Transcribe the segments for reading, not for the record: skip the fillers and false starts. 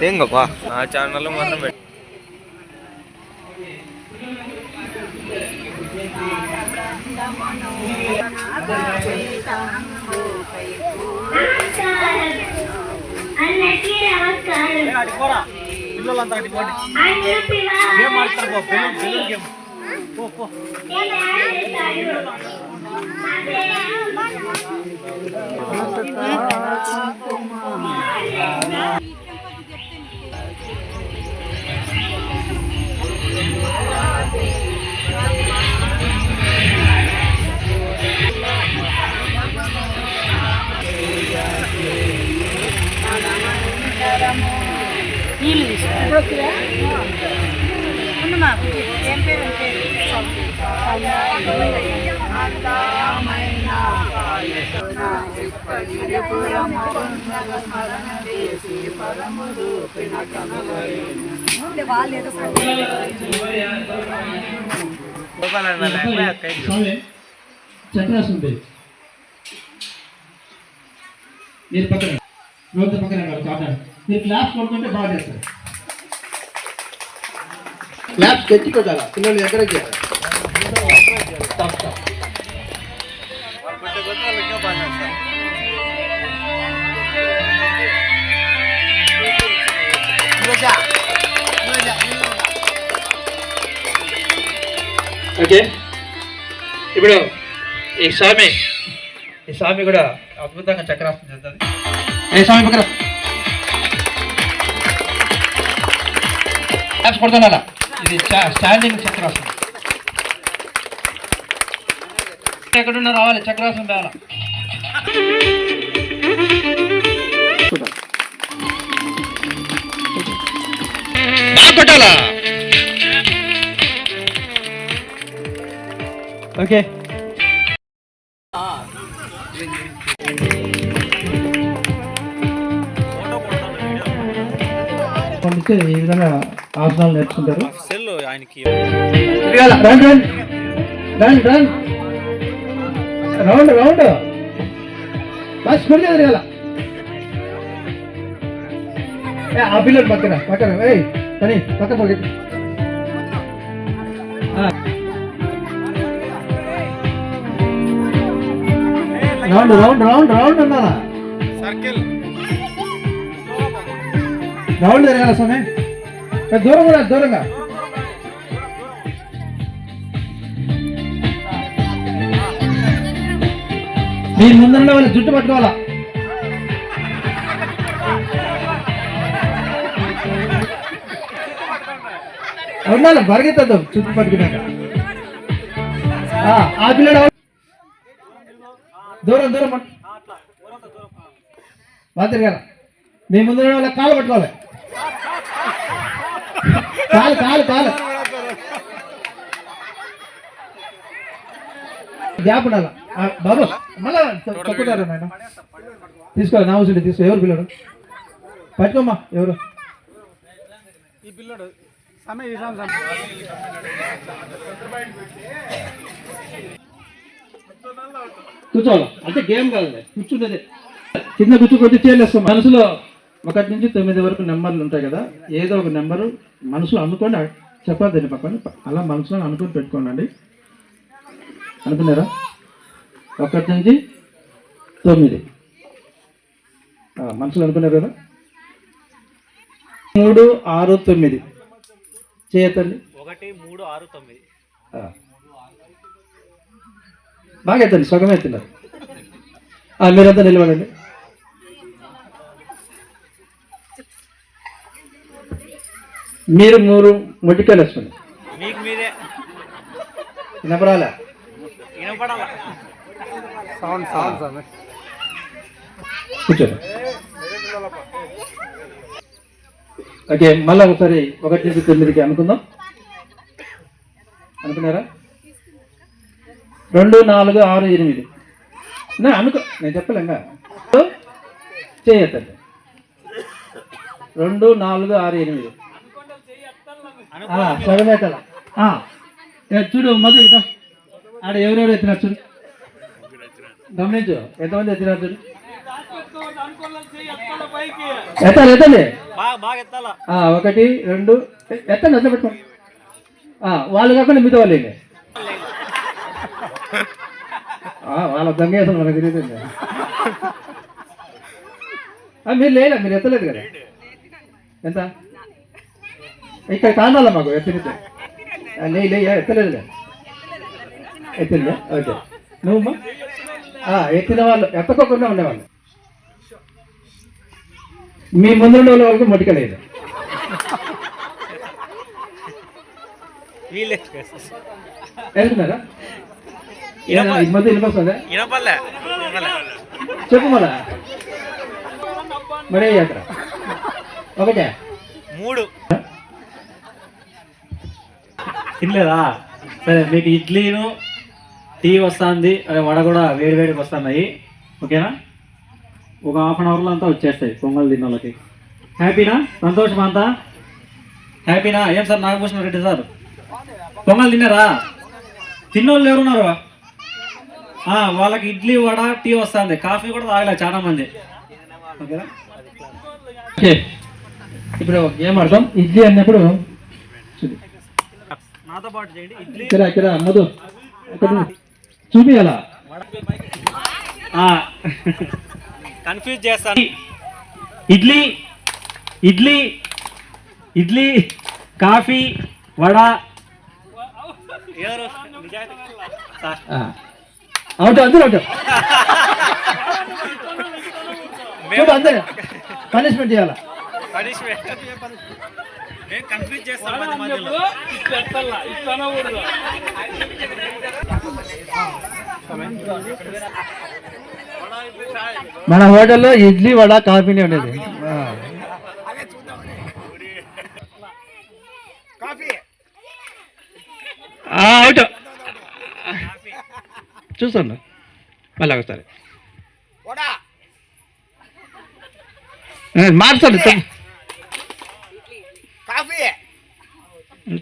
Tengok pak, channel lu mana bet? చక్రాసనం మీరు పక్కన రోజు పక్కన చాటాడు మీరు క్లాస్ కొడుకుంటే బాగా చేస్తారు. క్లాస్ గట్టి కొట్టాలా పిల్లలు ఎంకరేజ్ చేయాలి. ఓకే, ఇప్పుడు ఈ స్వామి కూడా అద్భుతంగా చక్రాసనం చేస్తుంది. స్వామి పక్కన కొడుతున్నారా? ఇది స్టాండింగ్ చక్రాసనం. ఎక్కడున్నా రావాలి, చక్రాసనం రావాలా. ఓకే, ఈ విధంగా ఆసనాలు నేర్చుకుంటారు. రౌండ్ రౌండ్ బస్ స్పీడ్ తిరగాల. ఆ పిల్లలు పక్కన పక్కన కానీ పక్క పక్క రౌండ్ రౌండ్ రౌండ్ రౌండ్ అన్నారా? రౌండ్ తిరగాల స్వామి. దూరం కూడా దూరంగా. మీరు ముందున్న వాళ్ళు జుట్టు పట్టుకోవాలా. ఉండాలి, పరిగెత్తద్దు చుట్టూ పట్టుకున్నాక. ఆ పిల్లడు దూరం దూరం బాగా తిరగాల. మీ ముందున్న వాళ్ళ కాలు పట్టుకోవాలి. కాలు కాలు కాలు గ్యాప్ ఉండాల. బాబు మళ్ళా తప్పుతారు నాయన. తీసుకోవాలి, నా అవసరం తీసుకో. ఎవరు పిల్లడు? పట్టుకోమ్మా. ఎవరు ఈ పిల్లడు? కూర్చోవాలి అంటే గేమ్ కాదు, కూర్చుంటే కింద కూర్చోకొద్ది చేయలేస్తాం. మనసులో 1 నుంచి 9 వరకు నెంబర్లు ఉంటాయి కదా, ఏదో ఒక నెంబరు మనసులో అనుకోండి. చెప్పద్దండి పక్కన, అలా మనసులో అనుకొని పెట్టుకోండి. అనుకున్నారా? 1 నుంచి 9 మనసులో అనుకున్నారు కదా. 3, 6, 9 చేయతండి. 1, 3, 6, 9 బాగా ఎత్తండి. సగమే ఎత్తున్నారు. మీరంతా నిలబడండి. మీరు 3 మొట్టికాయలు వేసుకోండి. వినపడాలా? కూర్చోండి. ఓకే, మళ్ళీ ఒకసారి 1 నుంచి 9కి అనుకుందాం. అనుకున్నారా? 2, 4, 6, 8 అనుకో, నేను చెప్పలేంగా. చేయొద్దండి. 2, 4, 6, 8 సగమేతల చూడు. మొదలు ఇక ఆడ ఎవరెవరు ఎత్తినారు చూడు, గమనించు. ఎంతమంది ఎత్తినారు చూడు. ఎత్తాలి ఎత్తండి. 1, 2 ఎత్తండి. ఎట్లా పెట్టుకోండి. వాళ్ళు కాకుండా మిగతా వాళ్ళు ఏంటి వాళ్ళ దొంగేసం మనకు తిరుగుతుంది. మీరు లేదా, మీరు ఎత్తలేదు కదా. ఎంత ఇక్కడ కానాలా మాకు ఎత్తితే ఎత్తలేదు. ఎత్తిందా? ఓకే. నువ్వు ఎత్తిన వాళ్ళు ఎత్తకోకుండా ఉండేవాళ్ళు. మీ ముందు ఉండే వాళ్ళకు మొటికలేదు. వెళ్తున్నారా? ఈ మధ్య వినిపిస్తుందా? చెప్పు మళ్ళా. మరి అక్కడ 1 3 తినలేదా? సరే, మీకు ఇడ్లీను టీ వస్తుంది, అదే వడ కూడా వేడివేడికి వస్తున్నాయి. ఓకేనా? ఒక హాఫ్ అన్ అవర్లో అంతా వచ్చేస్తాయి పొంగల్ తిన్న వాళ్ళకి. హ్యాపీనా? సంతోషమా అంతా? హ్యాపీనా? ఏం సార్ నాగభూషణ రెడ్డి సార్, పొంగల్ తిన్నారా? తిన్నోళ్ళు ఎవరున్నారు? వాళ్ళకి ఇడ్లీ వడ టీ వస్తుంది, కాఫీ కూడా తాగలే చాలా మంది. ఓకేనా? ఇప్పుడు ఏం అర్థం? ఇడ్లీ అన్నప్పుడు నాతో పాటు చేయండి. ఇడ్లీ ఇక్కడ మధు చూపియాలా? కన్ఫ్యూజ్ చేస్తాను. ఇడ్లీ ఇడ్లీ ఇడ్లీ కాఫీ వడ. అవుట్ అందరూ అవుట్. చూడు అందరూ పనిష్మెంట్ చేయాలా? కన్ఫ్యూజ్ చేస్తాను. మన హోటల్లో ఇడ్లీ వడ కాఫీనే ఉండేది. అవుట్. చూస్తాను మళ్ళీ ఒకసారి మార్చాలి.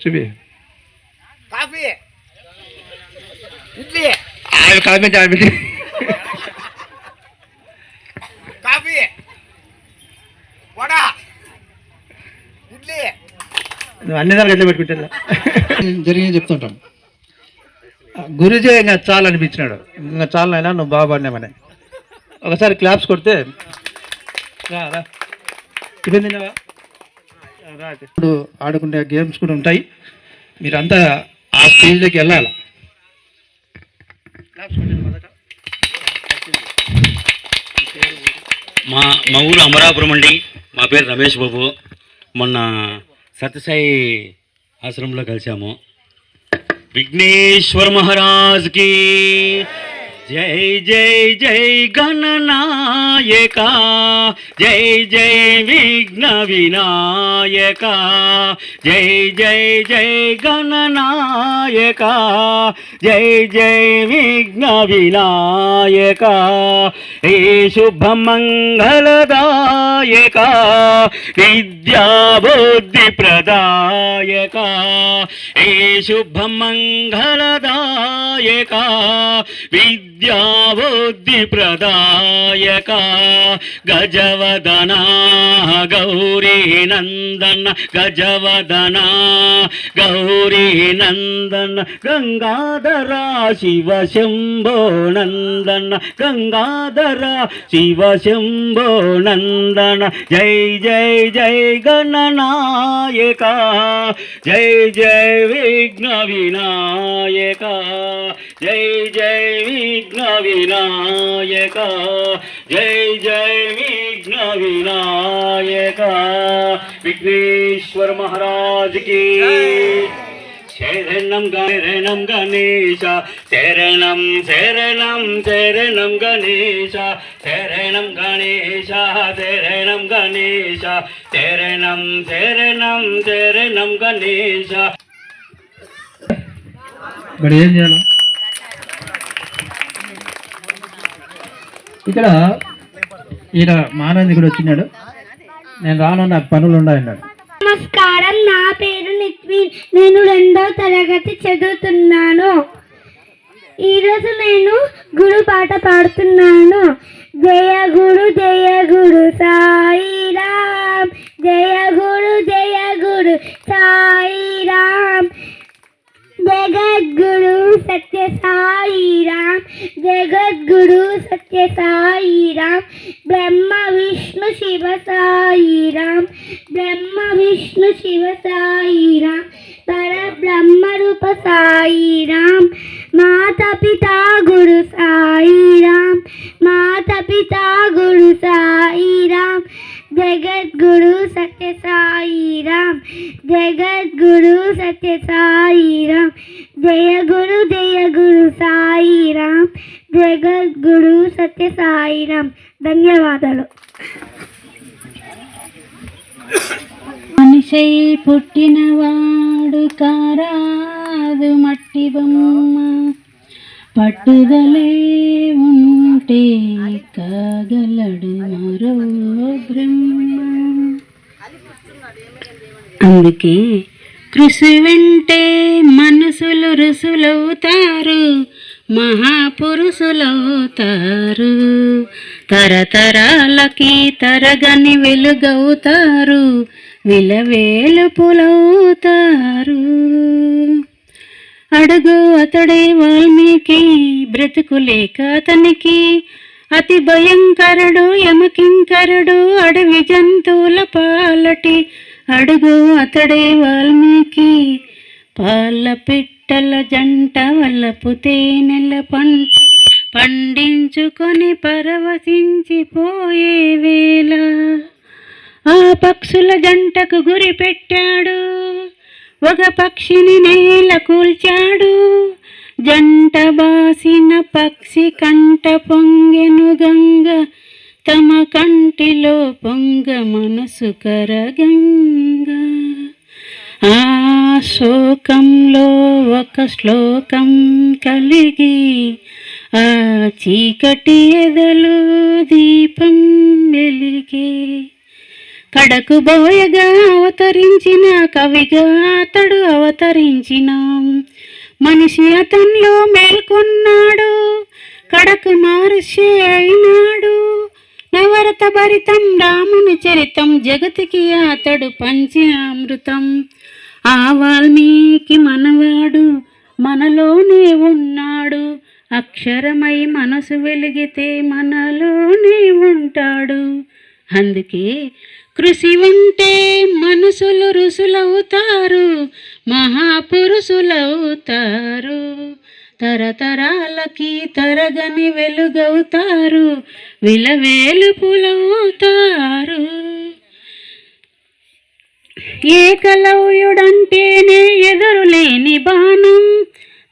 చూపి కాఫీ అన్ని దానికి ఎట్లా పెట్టుకుంటా జరిగింది చెప్తుంటాం. గురుజీ ఇంకా చాలు అనిపించినాడు. ఇంకా చాలు అయినా నువ్వు బాగుపడినామని ఒకసారి క్లాప్స్ కొడితే ఇప్పుడు ఆడుకునే గేమ్స్ కూడా ఉంటాయి. మీరంతా ఆ స్టేజ్లోకి వెళ్ళాలి. మా ఊరు అమరాపురం అండి. మా పేరు రమేష్ బాబు. మొన్న సత్యసాయి ఆశ్రమంలో కలిసాము. విఘ్నేశ్వర మహారాజ్ కి జై జై జై గణనాయక, జై జై విఘ్న వినాయక, జై జై జై గణనాయక, జై జై విఘ్న వినాయక, ఏ శుభ మంగళదాయక, విద్యా బుద్ధి ప్రదాయక, ఏ శుభ మంగళదాయక, విద్యా బుద్ధి ప్రదాయక, గజవదన గౌరీ నందన, గజవదన గౌరీ నందన, గంగాధర శివ శంభో నందన, గంగాధర శివ శంభో నందన, జై జై జై గణనాయక, జై జై విఘ్న వినాయక, జై జై విఘ్న వినాయక, జై జై విఘ్న వినాయక, విఘ్నేశ్వర మహారాజ్ కి జై. శరణం శరణం గణేశ శరణం శరణం శరణం గణేశ శరణం గణేశ శరణం గణేశ శరణం శరణం శరణం గణేశ. ఇక్కడ ఏం చేయాలి? ఇక్కడ ఈయన మానంది కూడా వచ్చినాడు. నేను రాను, నాకు పనులు ఉన్నాయన్నాడు. నమస్కారం, నా పేరు నిత్విన్. నేను 2వ తరగతి చదువుతున్నాను. ఈరోజు నేను గురు పాట పాడుతున్నాను. జయ గురు సాయిరామ్, జయ గురు సాయిరామ్, జగద్గురు సత్య సాయిరామ్, జగద్గురు సత్య సాయిరామ్, బ్రహ్మ విష్ణు శివ సాయిరామ్, బ్రహ్మ విష్ణు శివ సాయిరామ్, పరబ్రహ్మ రూప సాయిరామ్, మాతా పితా గురు సాయిరామ్, మాతా పితా గురు సాయిరామ్, జగద్గురు సత్య సాయిరామ్, జగద్గురు సత్య సాయిరామ్, జయ గురు సాయిరామ్, జగద్గురు సత్య సాయిరామ్. ధన్యవాదాలు. మనిషై పుట్టినవాడు కారాదు మట్టి బొమ్మ, పట్టుదలే ఉంటే కాగలడు మరో బ్రహ్మ. అందుకే కృషి వెంటే మనసులు రుసులవుతారు, మహాపురుషులవుతారు, తరతరాలకి తరగని వెలుగవుతారు, విలవేలుపులవుతారు. అడుగు అతడే వాల్మీకి, బ్రతుకులేక అతనికి అతి భయంకరుడు యమకింకరుడు, అడవి జంతువుల పాలటి. అడుగు అతడే వాల్మీకి, పాల పిట్టల జంట వల్లపు తేనెల పంట పండించుకొని పరవశించిపోయే వేళ ఆ పక్షుల జంటకు గురి పెట్టాడు, ఒక పక్షిని నేల కూల్చాడు. జంట బాసిన పక్షి కంట పొంగెను గంగ, తమ కంటిలో పొంగ మనసు కరగంగ. ఆ శోకంలో ఒక శ్లోకం కలిగి, ఆ చీకటి ఎదలు దీపం వెలిగే. కడకు బోయగా అవతరించిన కవిగా అతడు అవతరించిన మనిషి అతనిలో మేల్కొన్నాడు, కడకు మహర్షి అయినాడు. నవరత భరితం రాముని చరితం, జగతికి అతడు పంచి అమృతం. ఆ వాల్మీకి మనవాడు, మనలోనే ఉన్నాడు, అక్షరమై మనసు వెలిగితే మనలోనే ఉంటాడు. అందుకే కృషి ఉంటే మనసులు రుసులవుతారు, మహాపురుషులవుతారు, తరతరాలకి తరగని వెలుగవుతారు, విలవేలుపులవుతారు. ఏకలవ్యుడంటేనే ఎదురులేని బాణం,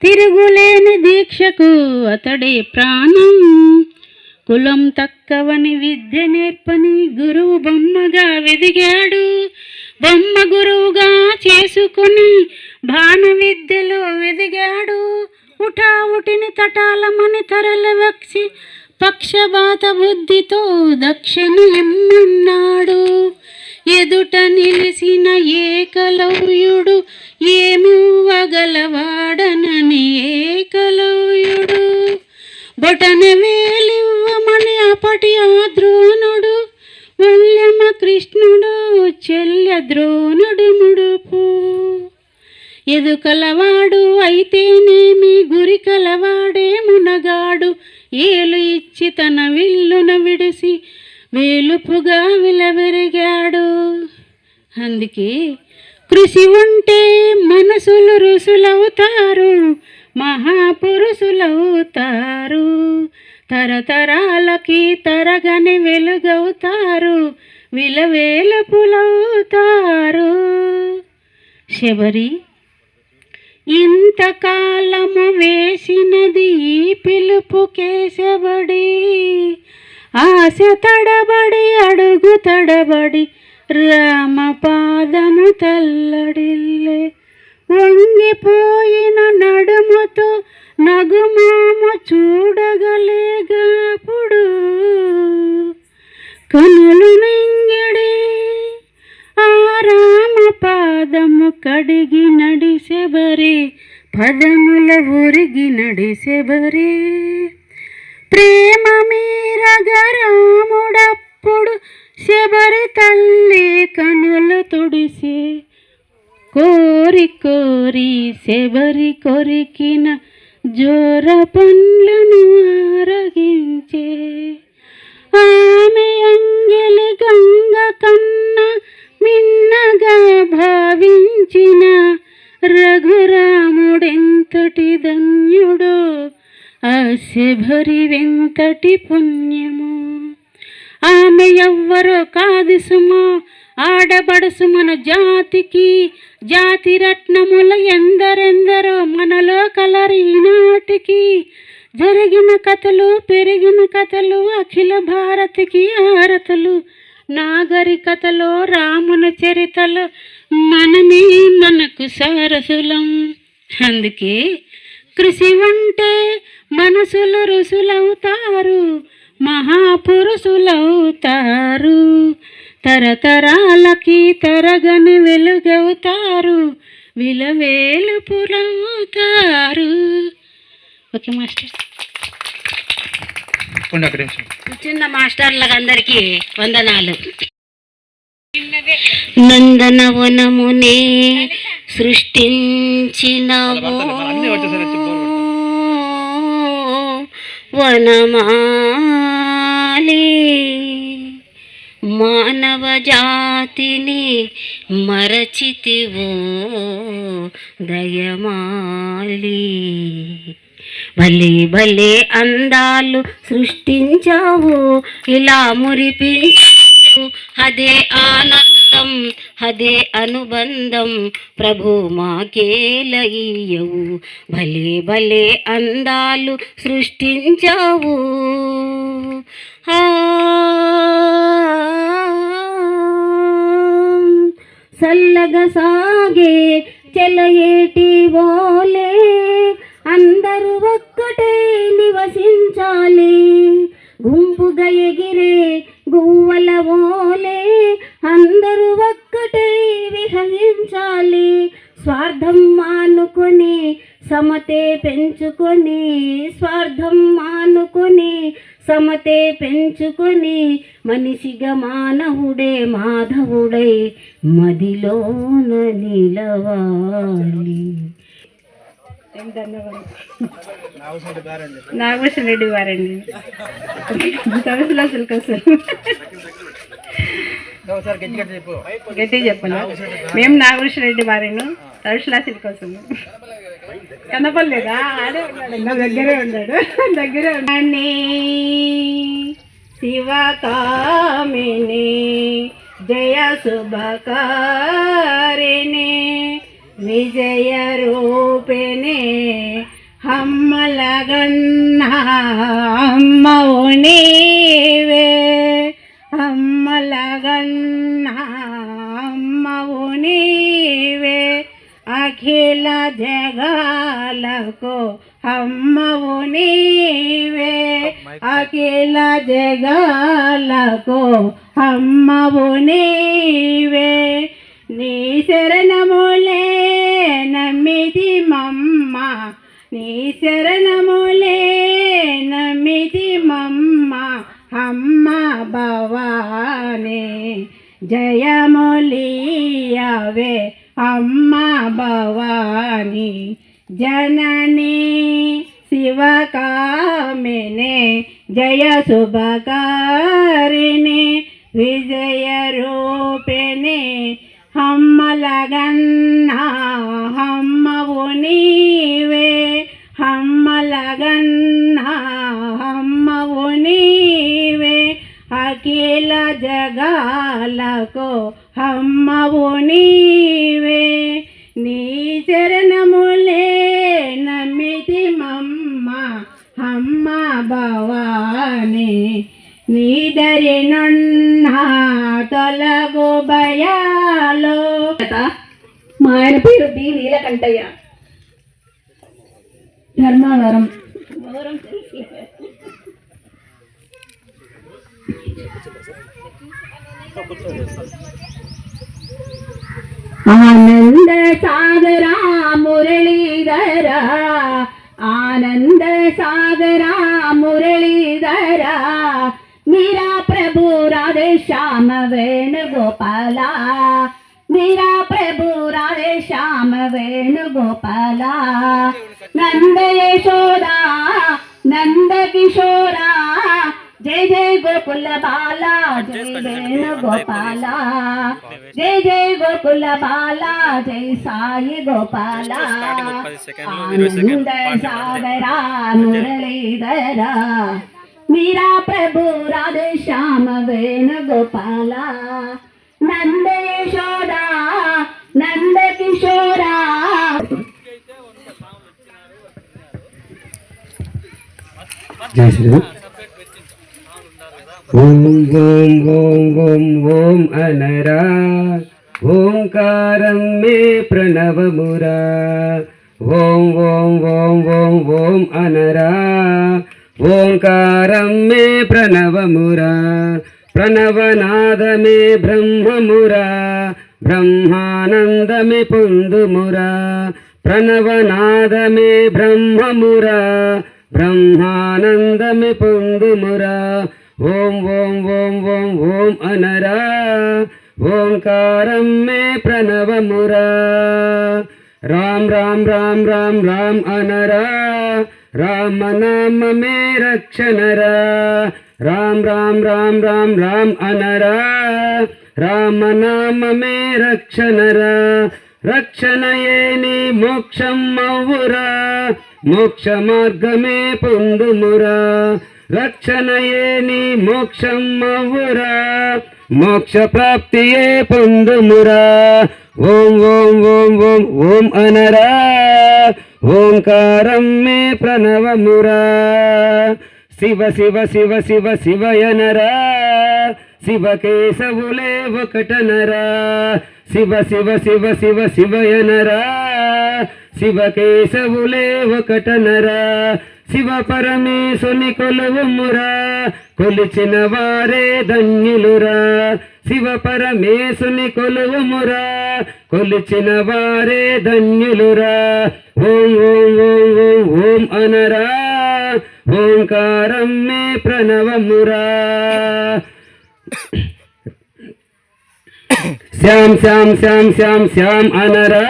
తిరుగులేని దీక్షకు అతడే ప్రాణం. కులం తక్కవని విద్య నేర్పని గురువు బొమ్మగా వెదిగాడు, బొమ్మ గురువుగా చేసుకుని బాణ విద్యలో వెదిగాడు. ఉటావుటిని తటాలమని తరలవక్షి పక్షపాత బుద్ధితో దక్షిణ ఎమ్మన్నాడు. ఎదుట నిలిసిన ఏకలవ్యుడు ఏమివ్వగలవాడనని ఏకలవ్యుడు బొటన వేలివ్వమని అప్పటి ఆ ద్రోణుడు, వల్యమ కృష్ణుడు చెల్లె ద్రోణుడు ముడుపు. ఎదుకలవాడు అయితేనేమి గురి కలవాడే మునగాడు, ఏలు ఇచ్చి తన విల్లున విడిసి వేలుపుగా విలవెరిగాడు. అందుకే కృషి ఉంటే మనసులు రుసులవుతారు, మహాపురుషులవుతారు, తరతరాలకి తరగని వెలుగవుతారు, విలవేలుపులవుతారు. శబరి ఇంతకాలము వేసినది ఈ పిలుపు కేశబడి, ఆశ తడబడి అడుగు తడబడి రామ పాదము తల్లడిల్లే. వంగిపోయిన నడుముతో నగుమామ చూడగలేగాపుడు, కనులు నింగిడి ఆ రామ పాదము కడిగి నడిసెబరి, పదముల ఒరిగి నడిసెబరి. ప్రేమ మీరగ రాముడప్పుడు శబరి తల్లి కనులు తుడిసి, కోరి కోరి శబరి కొరికిన జోర పండ్లను ఆరగించే. ఆమె అంజలి గంగ కన్న మిన్నగా భావించిన రఘురాముడెంతటి ధన్యుడో, ఆ శబరి వెంతటి పుణ్యము. ఆమె ఎవ్వరో కాదు సుమా, ఆడబడుసు మన జాతికి. జాతి రత్నముల ఎందరెందరో మనలో కలరి ఈనాటికి. జరిగిన కథలు పెరిగిన కథలు అఖిల భారతికి ఆరతలు. నాగరికతలో రాముని చరితలు మనమే మనకు సారసులం. అందుకే కృషి ఉంటే మనసులు రుసులవుతారు, మహాపురుషులవుతారు. తరతరాలకి తరగని వెలుగవుతారు, విలవేలుపులవుతారు. Okay master. చిన్న మాస్టర్లందరికీ వందనాలు. నందనవనమునే సృష్టించినవో వనమాలి, మానవ జాతిని మరచితివో దయమాలి. భలే భలే అందాలు సృష్టించావు, ఇలా మురిపించావు. అదే ఆనందం, అదే అనుబంధం, ప్రభు మాకేలయ్యవు. భలే భలే అందాలు సృష్టించావు. చల్లగా సాగే చెలయేటి ఓలే, అందరూ ఒక్కటే నివసించాలి. గుంపుగా ఎగిరే గువ్వల ఓలే, అందరూ ఒక్కటే విహరించాలి. స్వార్థం మానుకొని సమతే పెంచుకొని, స్వార్థం మానుకొని సమతే పెంచుకొని, మనిషిగా మానవుడే మాధవుడై మదిలోన నిలవాలి. నాగభూషణ రెడ్డి వారండి. గట్టి చెప్పను. మేము నాగభూషణ రెడ్డి వారిను తరుశులాసుల కోసం. కనపడలేదా? ఆడే ఉన్నాడు, నా దగ్గరే ఉన్నాడు, దగ్గరే ఉన్నాడు. శివకామిని జయ శుభకారిణి విజయ రూపిణి హమ్మలగన్న అమ్మవు నీవే, హమ్మలగన్న అమ్మవు నీవే. అఖిల జగాలకు అమ్మవు నీవే, అఖిల జగాలకు అమ్మవు నీవే. నీ శరణములే నమ్మితి మమ్మ, నీ శరణములే నమ్మితి మమ్మ. అమ్మ భవాని జయములియవే, అమ్మ భవాని జనని శివకామిని జయ శుభకారిణి విజయ రూపిణి హమ్మలగన్న హమ్మవు నీవే, హమ్మలగన్న హమ్మవు నీవే. అఖిల జగాలకు హమ్మవు నీవే. నీ చరణములే అమ్మ భవాని నీదరి నన్న తొలగు భయాలో. మా ఆయన పేరు బి నీలకంఠయ్య, ధర్మవరం. ఆనంద సాగరా మురళీధరా, ఆనంద సాగరా మురళీధరా, మీరా ప్రభు రాధే శ్యామ వేణుగోపాల, మీరా ప్రభు రాధే శ్యామ వేణుగోపాల. నంద యశోదా నంద కిశోరా, జయ జయ గోకుల బాల జయ వేణుగోపాల, జయ జయ గోకుల బాల జయ సాయి గోపాల. ఆనంద సాగరా మురళీధరా, మీరా ప్రభు రాధే శ్యామ వేణుగోపాల. నంద యశోదా నంద కిశోరా. జై శ్రీరామ్. ఓం ఓం ఓం ఓం ఓం అనరా, ఓంకారం మే ప్రణవమురా. ఓం ఓం ఓం ఓం ఓం అనరా, ఓంకారం మే ప్రణవమురా. ప్రణవనాదమే బ్రహ్మమురా, బ్రహ్మానందమే పొందుమురా. ప్రణవనాదమే బ్రహ్మమురా, బ్రహ్మానందమే పొందుమురా. ఓం ఓం ఓం ఓం ఓం అనరా, ఓంకారం మే ప్రణవమురా. రామ్ రామ్ రామ్ రామ్ రామ్ అనరా, రామనామ మే రక్షణరా. రామ్ రామ్ రామ్ రామ్ రామ్ అనరా, రామనామ మే రక్షణరా. రక్షణయే నీ మోక్షం అవ్వురా, మోక్ష మార్గమే పొందుమురా. రక్షణయే నీ మోక్షం అవ్వురా, మోక్ష ప్రాప్తియే పొందుమురా. ఓం ఓం ఓం ఓం ఓం అనరా, ఓంకారం మే ప్రణవమురా. శివ శివ శివ శివ శివయనరా, శివ కేశవులే ఒకటనరా. శివ శివ శివ శివ శివయనరా, శివ కేశవులే ఒకటనరా. శివ పరమేశుని కొలువుమురా, కొలిచిన వారే ధన్యులురా. శివ పరమేశుని కొలువుమురా, కొలిచిన వారే ధన్యులురా. ఓం ఓం ఓం ఓం ఓం అనరా, ఓంకారం మే ప్రణవమురా. శ్యామ్ శ్యామ్ శ్యామ్ శ్యామ్ శ్యామ్ అనరా,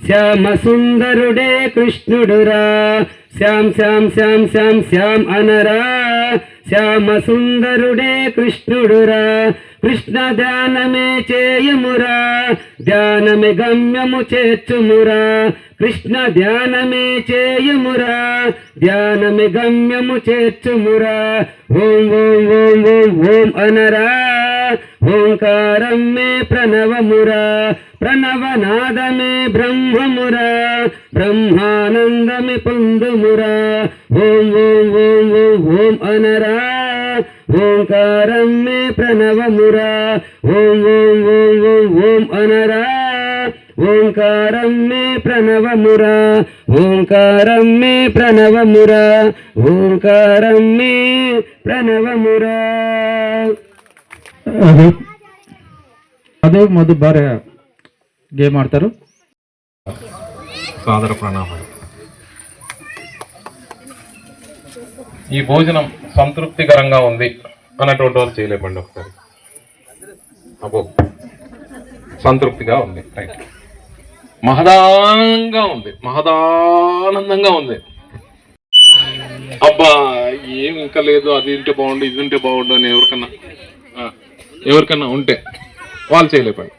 శ్యామ సుందరుడే కృష్ణుడురా. శ్యామ్ శ్యామ్ శ్యామ్ శ్యామ్ శ్యామ్ అనరా, శ్యామ సుందరుడే కృష్ణుడురా. కృష్ణ ధ్యానమే చేయమురా, ధ్యానమే గమ్యము చేర్చుమురా. కృష్ణ ధ్యానమే చేయుమురా, ధ్యానమే గమ్యము చేర్చుమురా. ఓం ఓం ఓం ఓం ఓం అనరా, ఓంకారం మే ప్రణవమురా. ప్రణవనాదమే బ్రహ్మమురా, బ్రహ్మానందమే పొందుమురా. ఓం ఓం ఓం ఓం ఓం అనరా, ఓంకారం మే ప్రణవమురా. ఓం ఓం ఓం ఓం ఓం అనరా, ఓంకారం మే ప్రణవమురా. ఓంకారం మే ప్రణవమురా, ఓంకారం మే ప్రణవమురా. అదే మధు భార్య గేమ్ ఆడతారు. సాదర ప్రణామాలు. ఈ భోజనం సంతృప్తికరంగా ఉంది అన్నటువంటి వాళ్ళు చేయలేపండి ఒకసారి. అబ్బో సంతృప్తిగా ఉంది, రైట్. మహదానందంగా ఉంది, మహదానందంగా ఉంది. అబ్బా ఏం ఇంకా లేదు, అది ఉంటే బాగుండు ఇది ఉంటే బాగుండు అని ఎవరికన్నా ఉంటే వాళ్ళు చేయలేపండి.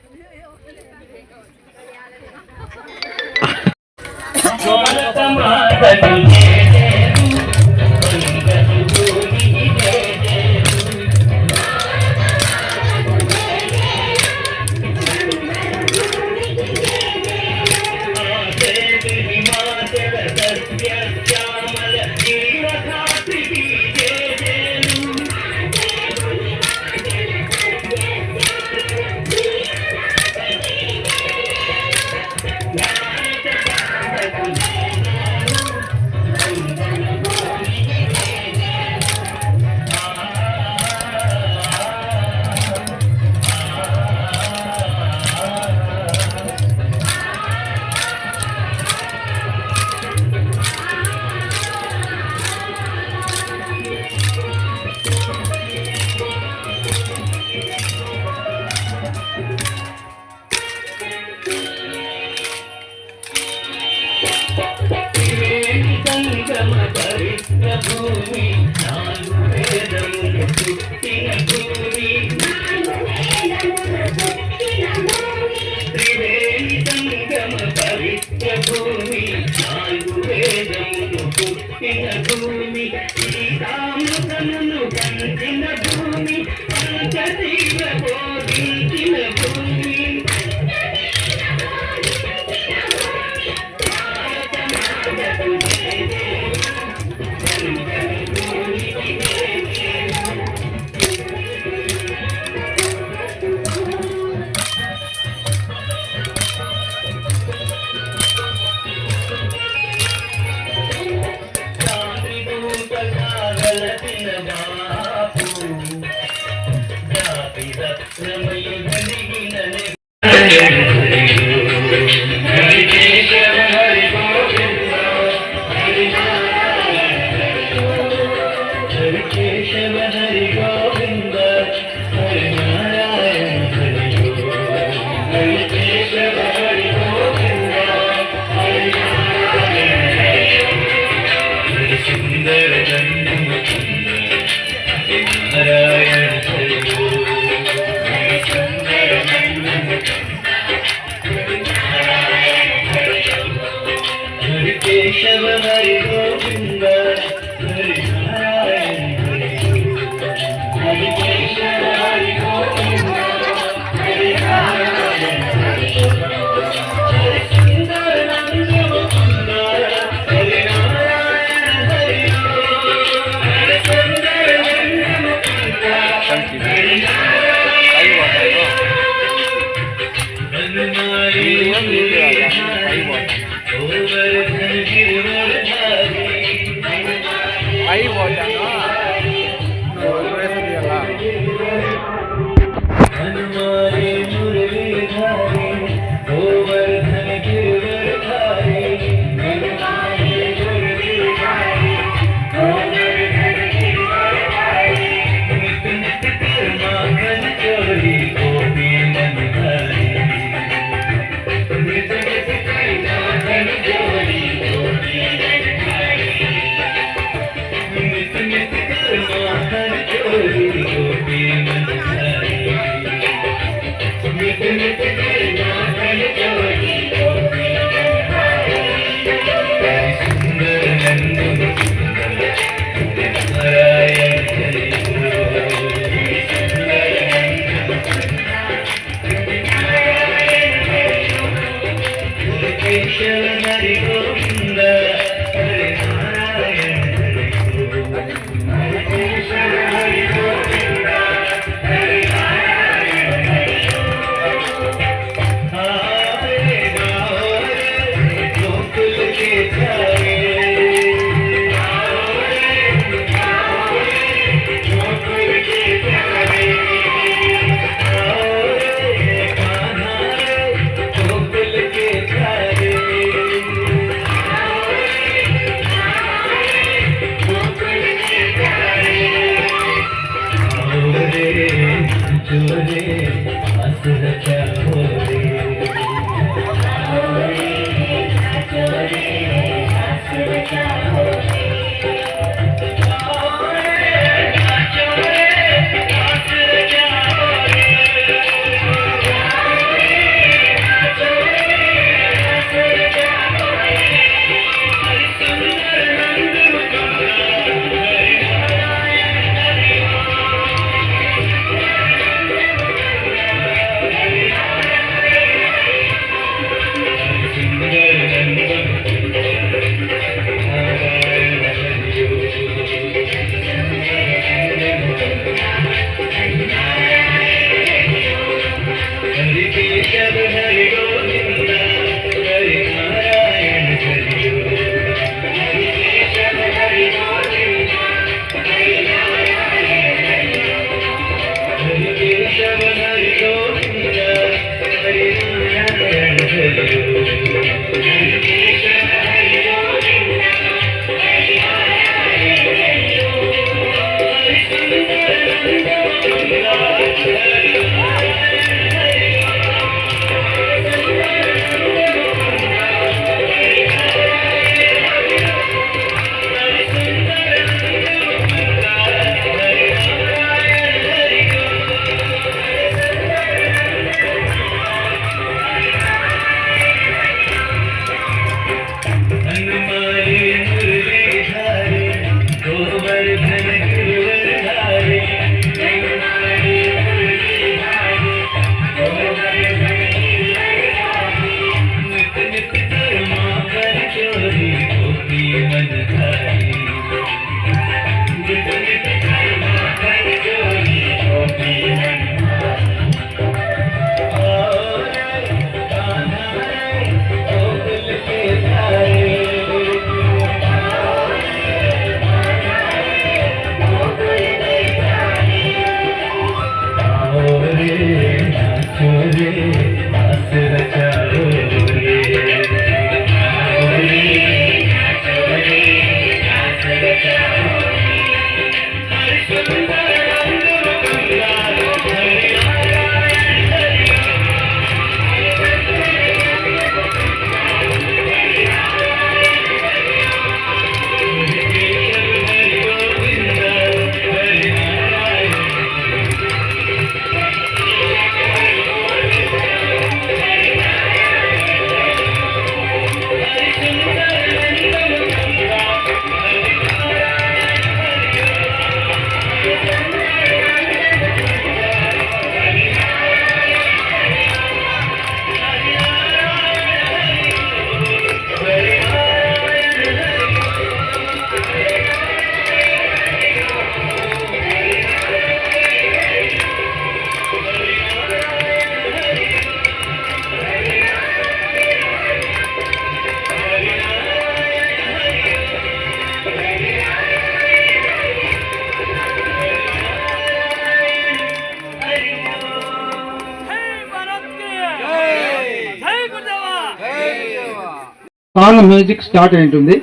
సాంగ్ మ్యూజిక్ స్టార్ట్ అయి ఉంటుంది.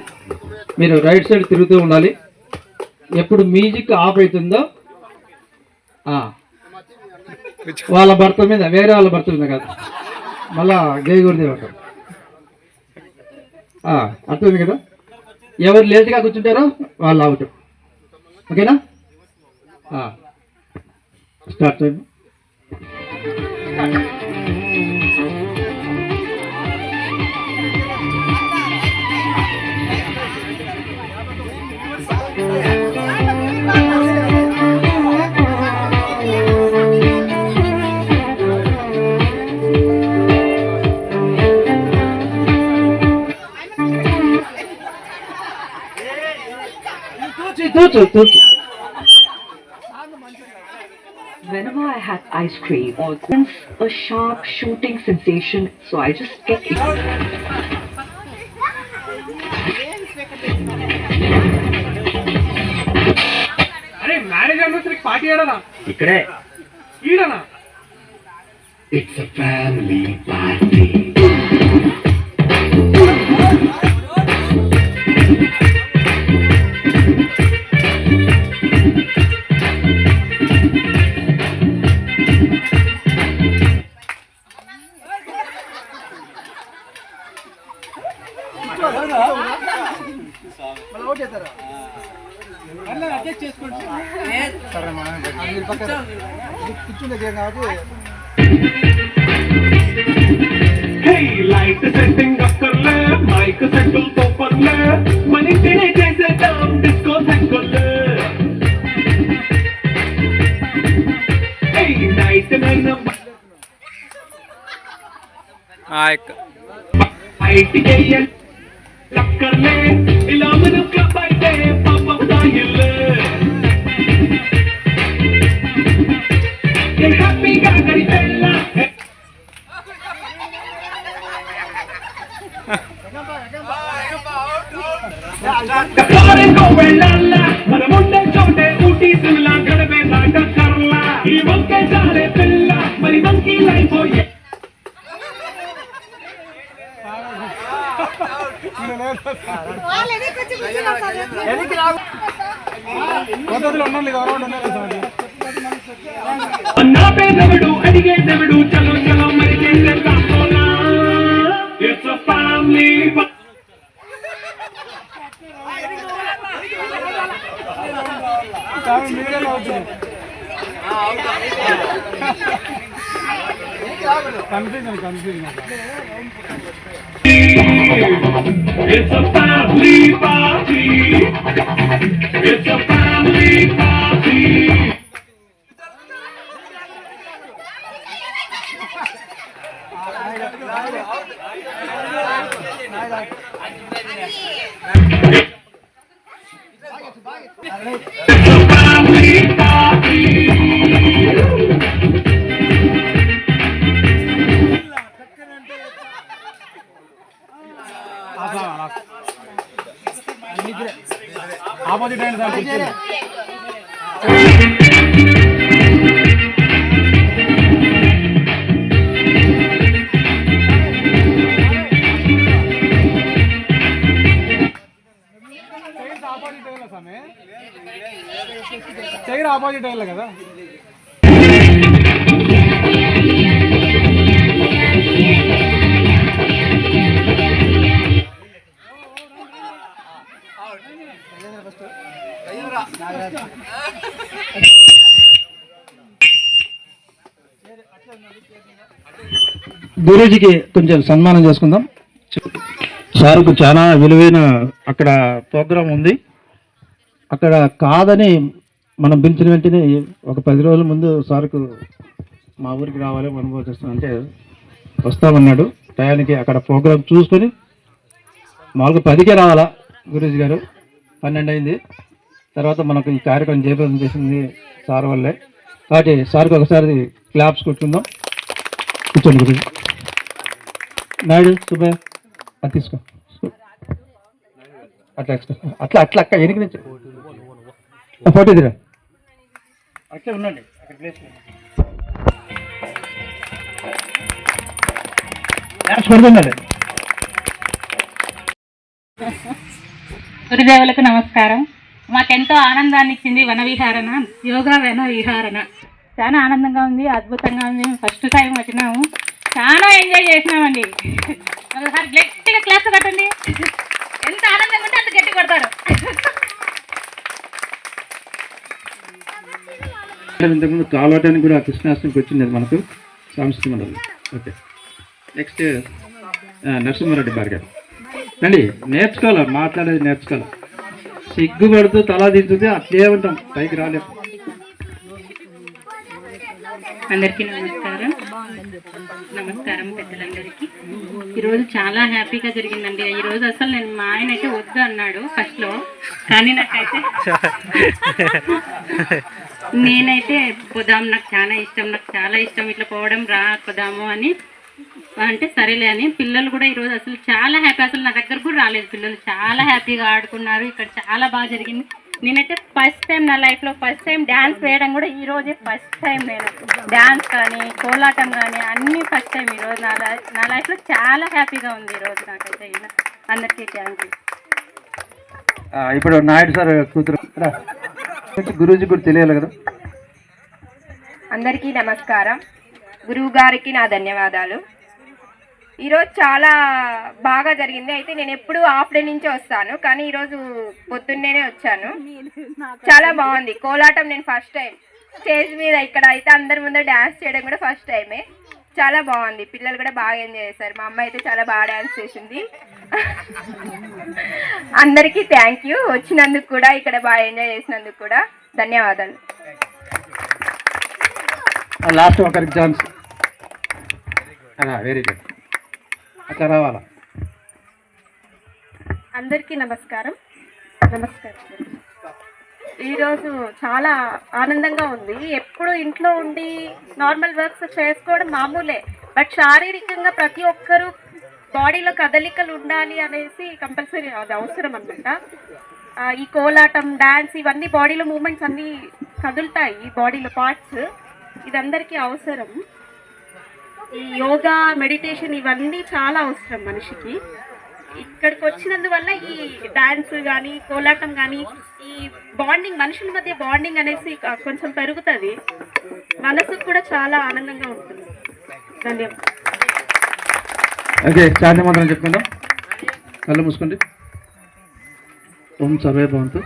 మీరు రైట్ సైడ్ తిరుగుతూ ఉండాలి. ఎప్పుడు మ్యూజిక్ ఆఫ్ అవుతుందో వాళ్ళ భర్త మీద, వేరే వాళ్ళ భర్త మీద కాదు, మళ్ళా జయగురుదేవ్ అంటారు. అర్థమైంది కదా? ఎవరు లేట్గా కూర్చుంటారో వాళ్ళు అవుట్. ఓకేనా? స్టార్ట్ చేయండి. Whenever I have ice cream or a sharp shooting sensation, so I just get it. అరే మ్యారేజ్ అనివర్సరీ పార్టీ ఏడనా? ఇక్కడే ఈడనా? It's a family party. Light setting అక్కర్లే, మైక్ సెట్టులు తోపర్లే, మనిషిని చేసేద్దాం డిస్కో సెక్కులే. నైట్ నైన్ బయటికి అక్కర్లే, ఇలా మనం క్లబ్ అయితే పాపం దాయిల్లే. హ్యాపీగా గడిపెళ్ళ వెళ్ళాలా, మనముండే చోటే ఊటీ సిమ్లా గడపే దాట కర్లా. ఈ వంకే జారే పిల్ల మరి వంకీ లైపోయే. నా పేదవడు అడిగేదవడు, చలో చలో మరి చేసేద్దాం. It's a family. It's a family party. It's a family party. Opposite అయిన సార్ చైర్ ఆపోజిట్ అయ్యలే కదా. గురూజీకి కొంచెం సన్మానం చేసుకుందాం. సార్కు చాలా విలువైన అక్కడ ప్రోగ్రాం ఉంది. అక్కడ కాదని మనం పిలిచిన వెంటనే ఒక 10 రోజుల ముందు సార్కు మా ఊరికి రావాలి అనుభవం చేస్తాం అంటే వస్తామన్నాడు. టయానికి అక్కడ ప్రోగ్రాం చూసుకొని మామూలుగా 10కే రావాలా గురూజీ గారు. 12 అయింది. తర్వాత మనకు ఈ కార్యక్రమం జయప్రదం చేసింది సార్ వల్లే. కాబట్టి సార్కి ఒకసారి క్లాప్స్ కొట్టుకుందాం. కూర్చోండి గురూజీ. నాయుడు సుబ్బయ్య అది తీసుకో. అట్లా అట్లా అట్లా అక్క ఎనికి నుంచి ఫోటో దిరా అట్లే ఉండండి. అక్కడ ప్లేస్ పడుతున్నది. గురుదేవులకు నమస్కారం. మాకెంతో ఆనందాన్ని ఇచ్చింది వనవిహారణ, యోగా వనవిహారణ. చాలా ఆనందంగా ఉంది, అద్భుతంగా ఉంది. ఫస్ట్ టైం వచ్చినాము, చాలా ఎంజాయ్ చేసినామండి. ఒకసారి గట్టిగా క్లాస్ కట్టండి. ఎంత ఆనందంగా ఉంటే అంత గట్టి కొడతారు. ఇంతకుముందు కాలవటానికి కూడా కృష్ణాష్టమికి వచ్చింది మనకు సాంస్కృతిక మండలి. ఓకే, నెక్స్ట్ నరసింహారెడ్డి గారు రండి. నేర్చుకోవాలి, మాట్లాడేది నేర్చుకోవాలి. సిగ్గుపడుతూ తలా దించుతే అట్లే ఉంటాం, పైకి రాలేము. అందరికీ నమస్కారం. నమస్కారం పెద్దలందరికీ. ఈరోజు చాలా హ్యాపీగా జరిగిందండి. ఈరోజు అసలు మా ఆయన అయితే వద్దు అన్నాడు ఫస్ట్లో, కానీ నాకైతే నేనైతే పోదాం, నాకు చాలా ఇష్టం ఇట్లా పోవడం, పోదాము అని అంటే సరేలే అని. పిల్లలు కూడా ఈరోజు అసలు చాలా హ్యాపీ. అసలు నా దగ్గర కూడా రాలేదు పిల్లలు, చాలా హ్యాపీగా ఆడుకున్నారు. ఇక్కడ చాలా బాగా జరిగింది. నేనైతే ఫస్ట్ టైం నా లైఫ్లో డ్యాన్స్ వేయడం కూడా ఈరోజే ఫస్ట్ టైం. నేను డ్యాన్స్ కానీ కోలాటం కానీ అన్నీ ఫస్ట్ టైం ఈరోజు నా లైఫ్లో. చాలా హ్యాపీగా ఉంది ఈరోజు నాకైతే. అందరికీ థ్యాంక్ యూ. ఇప్పుడు నాయుడు సార్ కూతురు గురూజీ కూడా తెలియాలి కదా. అందరికీ నమస్కారం. గురువు గారికి నా ధన్యవాదాలు. ఈరోజు చాలా బాగా జరిగింది. అయితే నేను ఎప్పుడు హాఫ్ డే నుంచే వస్తాను, కానీ ఈరోజు పొద్దున్నేనే వచ్చాను. చాలా బాగుంది. కోలాటం నేను ఫస్ట్ టైం స్టేజ్ మీద, ఇక్కడ అయితే అందరి ముందు డ్యాన్స్ చేయడం కూడా ఫస్ట్ టైమే. చాలా బాగుంది. పిల్లలు కూడా బాగా ఎంజాయ్ చేశారు. మా అమ్మ అయితే చాలా బాగా డ్యాన్స్ చేసింది. అందరికీ థ్యాంక్ యూ. వచ్చినందుకు కూడా, ఇక్కడ బాగా ఎంజాయ్ చేసినందుకు కూడా ధన్యవాదాలు. లాస్ట్ ఒకరికి ఛాన్స్. Very good. అట్లా రావాలా. అందరికీ నమస్కారం. ఈరోజు చాలా ఆనందంగా ఉంది. ఎప్పుడు ఇంట్లో ఉండి నార్మల్ వర్క్స్ చేసుకోవడం మామూలే, బట్ శారీరకంగా ప్రతి ఒక్కరూ బాడీలో కదలికలు ఉండాలి అనేసి కంపల్సరీ అది అవసరం అన్నమాట. ఈ కోలాటం, డ్యాన్స్ ఇవన్నీ బాడీలో మూమెంట్స్ అన్నీ కదులుతాయి, ఈ బాడీలో పార్ట్స్. ఇది అందరికీ అవసరం. ఈ యోగా, మెడిటేషన్ ఇవన్నీ చాలా అవసరం మనిషికి. ఇక్కడికి వచ్చినందువల్ల ఈ డాన్స్ కానీ కోలాటం కానీ ఈ బాండింగ్, మనుషుల మధ్య బాండింగ్ అనేసి కొంచెం పెరుగుతుంది. మనసుకు కూడా చాలా ఆనందంగా ఉంటుంది. ధన్యవాదాలు. ఓకే, శాంతి మంత్రం చెప్పుకుందాం. కళ్ళు మూసుకోండి. ఓం సర్వే భవంతు.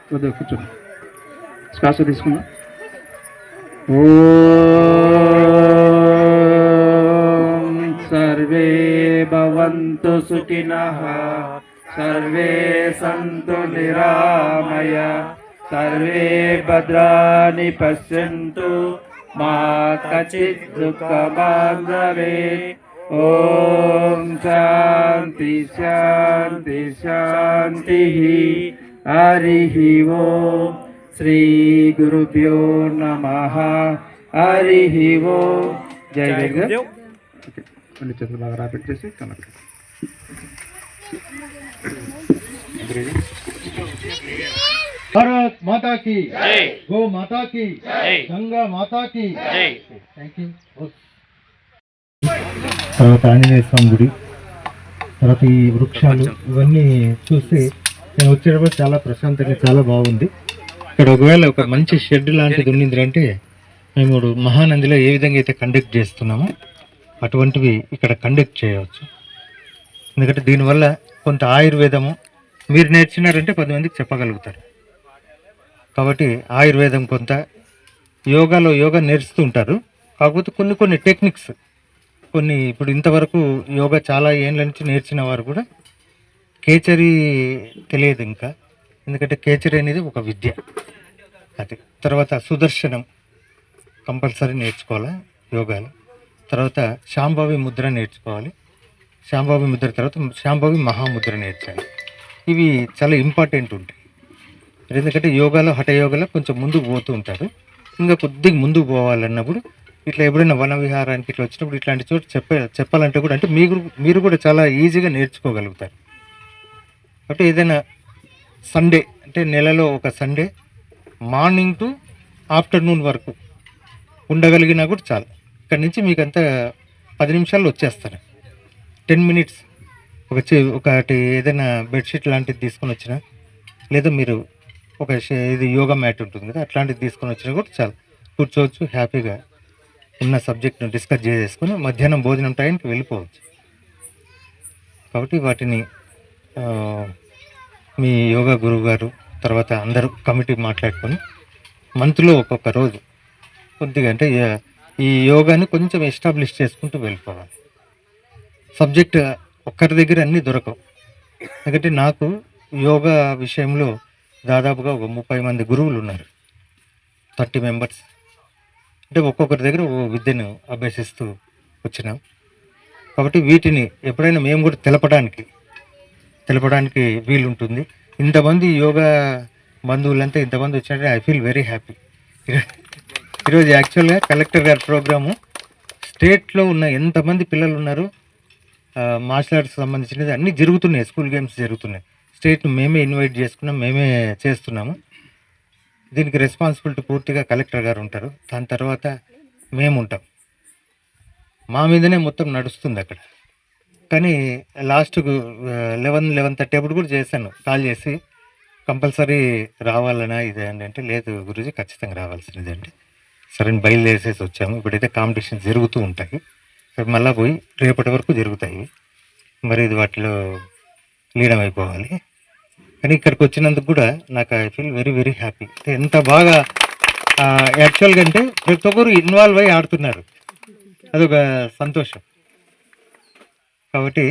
కొద్దిగా కూర్చోండి, శ్వాస తీసుకుందాం. ఓం సర్వే భవంతు సుఖినః, సర్వే సంతు నిరామయ, సర్వే భద్రాణి పశ్యంతు, మా కచిత్ దుఃఖభాగ్ భవేత్. ఓం శాంతి శాంతి శాంతి. హరి ఓం. శ్రీ గురుభ్యో నమః. హరి ఓం. జై జగత్. కొన్ని చేతులు బాగా రాపెట్టేసి కనెక్ట్. భారత్ మాతా की जय, गो माता की जय, गंगा माता की जय. Thank you. తర్వాత ఆంజనేయ స్వామి గుడి, తర్వాత ఈ వృక్షాలు ఇవన్నీ చూసి నేను వచ్చేటప్పుడు చాలా ప్రశాంతంగా చాలా బాగుంది. ఇక్కడ ఒకవేళ ఒక మంచి షెడ్ లాంటిది ఉన్నిందంటే మేము మహానందిలో ఏ విధంగా అయితే కండక్ట్ చేస్తున్నామో అటువంటివి ఇక్కడ కండక్ట్ చేయవచ్చు. ఎందుకంటే దీనివల్ల కొంత ఆయుర్వేదము మీరు నేర్చినారంటే 10 మందికి చెప్పగలుగుతారు. కాబట్టి ఆయుర్వేదం కొంత, యోగాలో యోగా నేర్చుతూ ఉంటారు. కాకపోతే కొన్ని టెక్నిక్స్, కొన్ని ఇప్పుడు ఇంతవరకు యోగా చాలా ఏళ్ళ నుంచి నేర్చిన వారు కూడా కేచరి తెలియదు ఇంకా. ఎందుకంటే కేచరి అనేది ఒక విద్య. అది తర్వాత సుదర్శనం కంపల్సరీ నేర్చుకోవాలి యోగాలో. తర్వాత శాంభవి ముద్ర నేర్చుకోవాలి. శాంభవి ముద్ర తర్వాత శాంభవి మహాముద్ర నేర్చాలి. ఇవి చాలా ఇంపార్టెంట్ ఉంటాయి. ఎందుకంటే యోగాలో, హఠయోగాలో కొంచెం ముందుకు పోతూ ఉంటారు. ఇంకా కొద్దిగా ముందుకు పోవాలన్నప్పుడు ఇట్లా ఎప్పుడైనా వన విహారానికి ఇట్లా వచ్చినప్పుడు ఇట్లాంటి చోటు చెప్పాలంటే కూడా అంటే మీరు కూడా చాలా ఈజీగా నేర్చుకోగలుగుతారు. అంటే ఏదైనా సండే అంటే నెలలో ఒక సండే మార్నింగ్ టు ఆఫ్టర్నూన్ వరకు ఉండగలిగినా కూడా చాలు. ఇక్కడ నుంచి మీకు అంతా 10 నిమిషాల్లో వచ్చేస్తారు. 10 minutes ఒకటి ఏదైనా బెడ్షీట్ లాంటిది తీసుకొని వచ్చినా, లేదా మీరు ఇది యోగా మ్యాట్ ఉంటుంది కదా, అట్లాంటిది తీసుకొని వచ్చినా కూడా చాలా కూర్చోవచ్చు, హ్యాపీగా ఉన్న సబ్జెక్ట్ను డిస్కస్ చేసుకొని మధ్యాహ్నం భోజనం టైంకి వెళ్ళిపోవచ్చు. కాబట్టి వాటిని మీ యోగా గురువు గారు తర్వాత అందరూ కమిటీ మాట్లాడుకొని మంత్లో ఒక్కొక్క రోజు కొద్దిగా అంటే ఈ యోగాని కొంచెం ఎస్టాబ్లిష్ చేసుకుంటూ వెళ్ళిపోవాలి. సబ్జెక్ట్ ఒక్కరి దగ్గర అన్నీ దొరకవు. ఎందుకంటే నాకు యోగా విషయంలో దాదాపుగా ఒక 30 మంది గురువులు ఉన్నారు, 30 మెంబర్స్. అంటే ఒక్కొక్కరి దగ్గర ఓ విద్యను అభ్యసిస్తూ వచ్చినాం. కాబట్టి వీటిని ఎప్పుడైనా మేము కూడా తెలపడానికి వీలుంటుంది. ఇంతమంది యోగా బంధువులంతా ఇంతమంది వచ్చినట్టే ఐ ఫీల్ వెరీ హ్యాపీ. ఈరోజు యాక్చువల్గా కలెక్టర్ గారి ప్రోగ్రాము స్టేట్లో ఉన్న ఎంతమంది పిల్లలు ఉన్నారు, మార్షల్ ఆర్ట్స్ సంబంధించినది అన్నీ జరుగుతున్నాయి, స్కూల్ గేమ్స్ జరుగుతున్నాయి. స్టేట్ను మేమే ఇన్వైట్ చేసుకున్నాం, మేమే చేస్తున్నాము. దీనికి రెస్పాన్సిబిలిటీ పూర్తిగా కలెక్టర్ గారు ఉంటారు, దాని తర్వాత మేము ఉంటాం. మా మీదనే మొత్తం నడుస్తుంది అక్కడ. కానీ లాస్ట్కు 11:30 అప్పుడు కూడా చేశాను, కాల్ చేసి కంపల్సరీ రావాలనా ఇదే అని అంటే, లేదు గురూజీ ఖచ్చితంగా రావాల్సినది అంటే సరే బయలుదేసేసి వచ్చాము. ఇప్పుడైతే కాంపిటీషన్ జరుగుతూ ఉంటాయి, మళ్ళీ పోయి రేపటి వరకు జరుగుతాయి. మరి ఇది వాటిలో లీనం అయిపోవాలి. కానీ ఇక్కడికి వచ్చినందుకు కూడా నాకు I feel very very happy. ఎంత బాగా యాక్చువల్గా అంటే ప్రతి ఒక్కరు ఇన్వాల్వ్ అయ్యి ఆడుతున్నారు, అదొక సంతోషం. కాబట్టి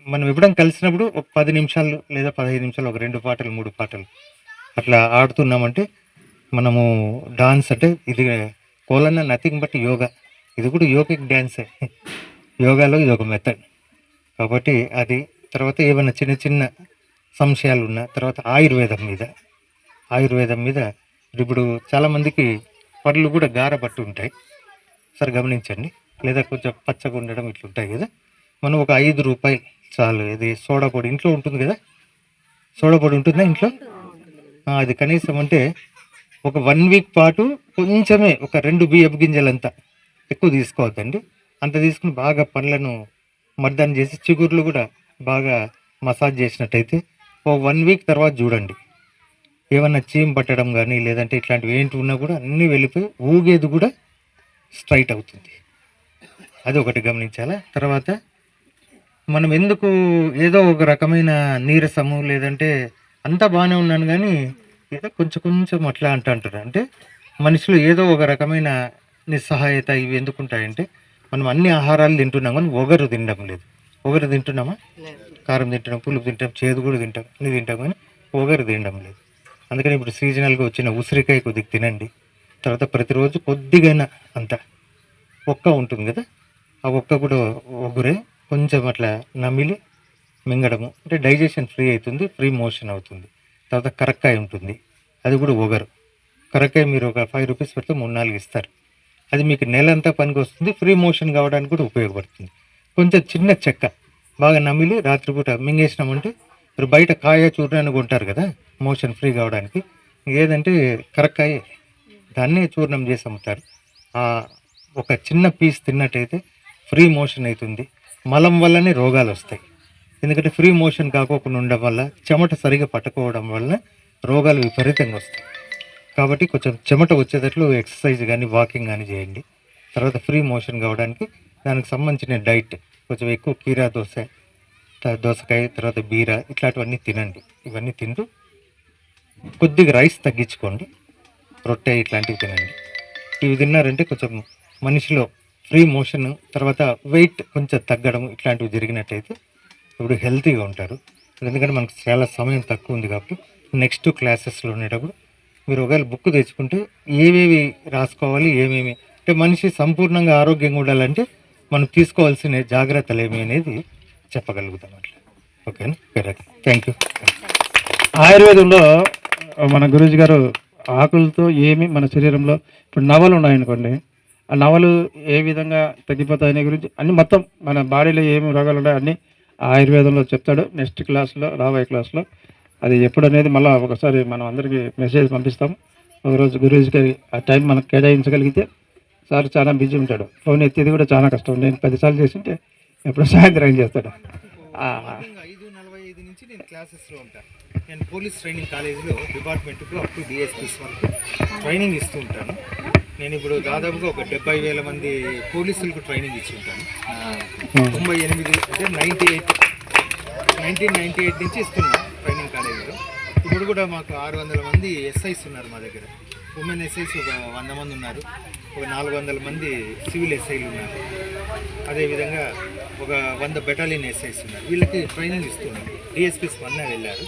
మనం ఎప్పుడైనా కలిసినప్పుడు ఒక 10 నిమిషాలు లేదా 15 నిమిషాలు ఒక 2 పాటలు 3 పాటలు అట్లా ఆడుతున్నామంటే మనము డాన్స్ అంటే ఇది కోలన్నా నథింగ్ బట్ యోగా, ఇది కూడా యోగిక్ డ్యాన్సే. యోగాలో ఇది ఒక మెథడ్. కాబట్టి అది తర్వాత ఏమైనా చిన్న చిన్న సంశయాలు ఉన్నా తర్వాత ఆయుర్వేదం మీద ఇప్పుడు చాలామందికి పళ్ళు కూడా గార పట్టు ఉంటాయి, సరే గమనించండి, లేదా కొంచెం పచ్చగా ఉండడం ఇట్లుంటాయి కదా. మనం ఒక 5 రూపాయలు చాలు, ఇది సోడా పొడి ఇంట్లో ఉంటుంది కదా, సోడా పొడి ఉంటుందా ఇంట్లో, అది కనీసం అంటే ఒక 1 వీక్ పాటు కొంచెమే ఒక 2 బియ్యపు గింజలంతా, ఎక్కువ తీసుకోవద్దండి, అంత తీసుకుని బాగా పండ్లను మర్దన చేసి చిగుర్లు కూడా బాగా మసాజ్ చేసినట్టయితే ఓ 1 వీక్ తర్వాత చూడండి, ఏమన్నా చీమ్ పట్టడం కానీ లేదంటే ఇట్లాంటివి ఏంటి ఉన్నా కూడా అన్నీ వెళ్ళిపోయి ఊగేది కూడా స్ట్రైట్ అవుతుంది. అది ఒకటి గమనించాలా. తర్వాత మనం ఎందుకు ఏదో ఒక రకమైన నీరసము లేదంటే అంతా బాగానే ఉన్నాను కానీ ఏదో కొంచెం అట్లా అంటారు, అంటే మనిషిలో ఏదో ఒక రకమైన నిస్సహాయత ఇవి ఎందుకుంటాయంటే మనం అన్ని ఆహారాలు తింటున్నాం కానీ ఒగరు తినడం లేదు. ఒగరు తింటున్నామా? కారం తింటున్నాం, పులుపు తింటాం, చేదు కూడా తింటాం, అన్ని తింటాం కానీ ఒగరు తినడం లేదు. అందుకని ఇప్పుడు సీజనల్గా వచ్చిన ఉసిరికాయ కొద్దిగా తినండి. తర్వాత ప్రతిరోజు కొద్దిగైనా అంత ఒక్క ఉంటుంది కదా, ఆ ఒక్క కూడా ఒగురే కొంచెం అట్లా నమిలి మింగడము, అంటే డైజెషన్ ఫ్రీ అవుతుంది, ఫ్రీ మోషన్ అవుతుంది. తర్వాత కరక్కాయ ఉంటుంది, అది కూడా ఒగరు. కరక్కాయ మీరు ఒక 5 రూపీస్ పెడితే 3-4 ఇస్తారు, అది మీకు నెలంతా పనికి వస్తుంది, ఫ్రీ మోషన్ కావడానికి కూడా ఉపయోగపడుతుంది. కొంచెం చిన్న చెక్క బాగా నమిలి రాత్రిపూట మింగేసినామంటే, మీరు బయట కాయ చూర్ణాన్ని కొంటారు కదా మోషన్ ఫ్రీ కావడానికి, ఏదంటే కరక్కాయ, దాన్నే చూర్ణం చేసి అమ్ముతారు. ఒక చిన్న పీస్ తిన్నట్టయితే ఫ్రీ మోషన్ అవుతుంది. మలం వల్లనే రోగాలు వస్తాయి, ఎందుకంటే ఫ్రీ మోషన్ కాకోకుండా ఉండడం వల్ల చెమట సరిగా పట్టుకోవడం వల్ల రోగాలు విపరీతంగా వస్తాయి. కాబట్టి కొంచెం చెమట వచ్చేటట్లు ఎక్సర్సైజ్ కానీ వాకింగ్ కానీ చేయండి. తర్వాత ఫ్రీ మోషన్ కావడానికి దానికి సంబంధించిన డైట్ కొంచెం ఎక్కువ కీరా దోసకాయ తర్వాత బీర ఇట్లాంటివన్నీ తినండి. ఇవన్నీ తింటూ కొద్దిగా రైస్ తగ్గించుకోండి, రొట్టె ఇట్లాంటివి తినండి. ఇవి తిన్నారంటే కొంచెం మనిషిలో ఫ్రీ మోషన్ తర్వాత వెయిట్ కొంచెం తగ్గడం ఇట్లాంటివి జరిగినట్టయితే ఇప్పుడు హెల్తీగా ఉంటారు. ఎందుకంటే మనకు చాలా సమయం తక్కువ ఉంది కాబట్టి నెక్స్ట్ క్లాసెస్లో ఉండేటప్పుడు మీరు ఒకవేళ బుక్ తెచ్చుకుంటే ఏవేవి రాసుకోవాలి, ఏమేమి అంటే మనిషి సంపూర్ణంగా ఆరోగ్యంగా ఉండాలంటే మనం తీసుకోవాల్సిన జాగ్రత్తలు ఏమి అనేది చెప్పగలుగుతాం అట్లా. ఓకేనా? కరెక్ట్. Thank you. ఆయుర్వేదంలో మన గురూజీ గారు ఆకులతో ఏమి మన శరీరంలో ఇప్పుడు నవలు ఉన్నాయనుకోండి, ఆ నవలు ఏ విధంగా తగ్గిపోతాయనే గురించి అన్ని మొత్తం మన బాడీలో ఏమి రోగాలు ఉన్నాయో అన్నీ ఆయుర్వేదంలో చెప్తాడు. నెక్స్ట్ క్లాస్లో రాబోయే క్లాస్లో అది ఎప్పుడు అనేది మళ్ళీ ఒకసారి మనం అందరికీ మెసేజ్ పంపిస్తాం. ఒకరోజు గురూజీ గారి ఆ టైం మనకు కేటాయించగలిగితే, సార్ చాలా బిజీ ఉంటాడు, ఫోన్ ఎత్తేది కూడా చాలా కష్టం. నేను 10 సార్లు చేస్తుంటే ఎప్పుడు సాయంత్రం చేస్తాడు. మార్నింగ్ 5:45 నుంచి నేను క్లాసెస్లో ఉంటాను. నేను పోలీస్ ట్రైనింగ్ కాలేజీలో డిపార్ట్మెంట్కు అప్ టు డిఎస్పీస్ వరకు ట్రైనింగ్ ఇస్తూ ఉంటాను. నేను ఇప్పుడు దాదాపుగా ఒక 70,000 మంది పోలీసులకు ట్రైనింగ్ ఇచ్చి ఉంటాను. 98 అంటే 1998 నుంచి ఇస్తున్నాను ట్రైనింగ్ కాలేజీలో. ఇప్పుడు కూడా మాకు 600 మంది ఎస్ఐస్ ఉన్నారు మా దగ్గర. ఉమెన్ ఎస్ఐస్ ఒక 100 మంది ఉన్నారు. ఒక 400 మంది సివిల్ ఎస్ఐలు ఉన్నారు. అదేవిధంగా ఒక 100 బెటాలియన్ ఎస్ఐస్ ఉన్నారు. వీళ్ళకి ట్రైనింగ్ ఇస్తున్నారు. డిఎస్పీస్ 1 వెళ్ళారు.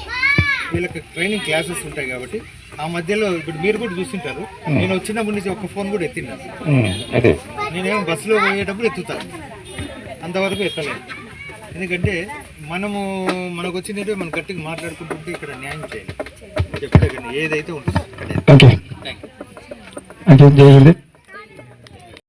వీళ్ళకి ట్రైనింగ్ క్లాసెస్ ఉంటాయి కాబట్టి ఆ మధ్యలో ఇప్పుడు మీరు కూడా చూస్తుంటారు. నేను వచ్చినప్పటి నుంచి ఒక్క ఫోన్ కూడా ఎత్తిన్నాను. నేనేమో బస్సులో పోయేటప్పుడు ఎత్తుతాను, అంతవరకు ఎత్తలేదు. ఎందుకంటే మనకు వచ్చినట్టు మనం గట్టిగా మాట్లాడుకుంటుంటే ఇక్కడ న్యాయం చేయాలి. చెప్తే కానీ ఏదైతే ఉంటుందో అదే. ఓకే, జై హింద్.